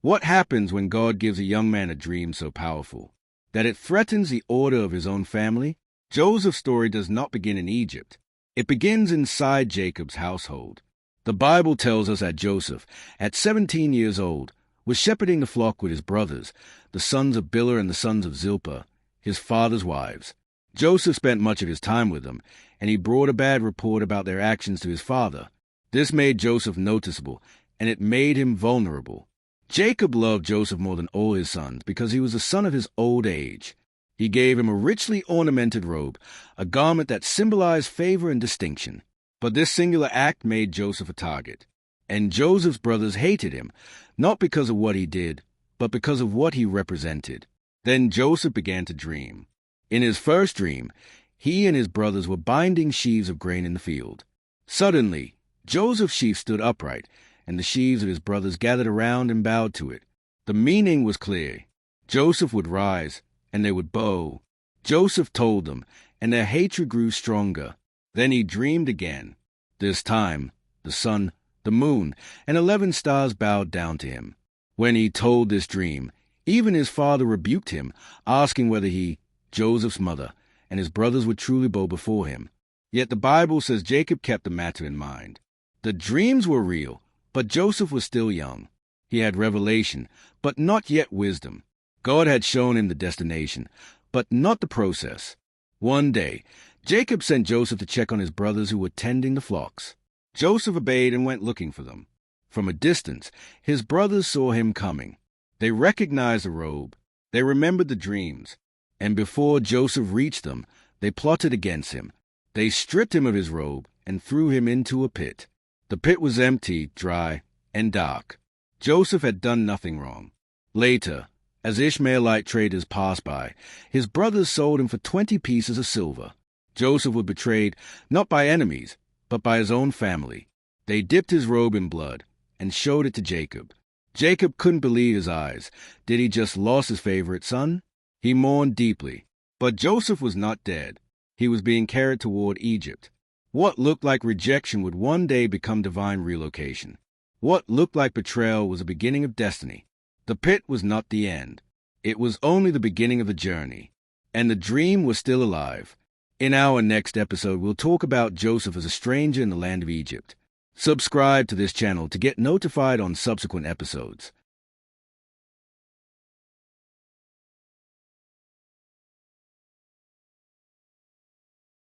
What happens when God gives a young man a dream so powerful that it threatens the order of his own family? Joseph's story does not begin in Egypt. It begins inside Jacob's household. The Bible tells us that Joseph, at 17 years old, was shepherding the flock with his brothers, the sons of Bilhah and the sons of Zilpah, his father's wives. Joseph spent much of his time with them, and he brought a bad report about their actions to his father. This made Joseph noticeable, and it made him vulnerable. Jacob loved Joseph more than all his sons because he was the son of his old age. He gave him a richly ornamented robe, a garment that symbolized favor and distinction. But this singular act made Joseph a target. And Joseph's brothers hated him, not because of what he did, but because of what he represented. Then Joseph began to dream. In his first dream, he and his brothers were binding sheaves of grain in the field. Suddenly, Joseph's sheaf stood upright, and the sheaves of his brothers gathered around and bowed to it. The meaning was clear. Joseph would rise, and they would bow. Joseph told them, and their hatred grew stronger. Then he dreamed again. This time, the sun, the moon, and 11 stars bowed down to him. When he told this dream, even his father rebuked him, asking whether he, Joseph's mother, and his brothers would truly bow before him. Yet the Bible says Jacob kept the matter in mind. The dreams were real, but Joseph was still young. He had revelation, but not yet wisdom. God had shown him the destination, but not the process. One day, Jacob sent Joseph to check on his brothers who were tending the flocks. Joseph obeyed and went looking for them. From a distance, his brothers saw him coming. They recognized the robe. They remembered the dreams. And before Joseph reached them, they plotted against him. They stripped him of his robe and threw him into a pit. The pit was empty, dry, and dark. Joseph had done nothing wrong. Later, as Ishmaelite traders passed by, his brothers sold him for 20 pieces of silver. Joseph was betrayed not by enemies, but by his own family. They dipped his robe in blood and showed it to Jacob. Jacob couldn't believe his eyes. Did he just lose his favorite son? He mourned deeply. But Joseph was not dead. He was being carried toward Egypt. What looked like rejection would one day become divine relocation. What looked like betrayal was the beginning of destiny. The pit was not the end. It was only the beginning of the journey. And the dream was still alive. In our next episode, we'll talk about Joseph as a stranger in the land of Egypt. Subscribe to this channel to get notified on subsequent episodes.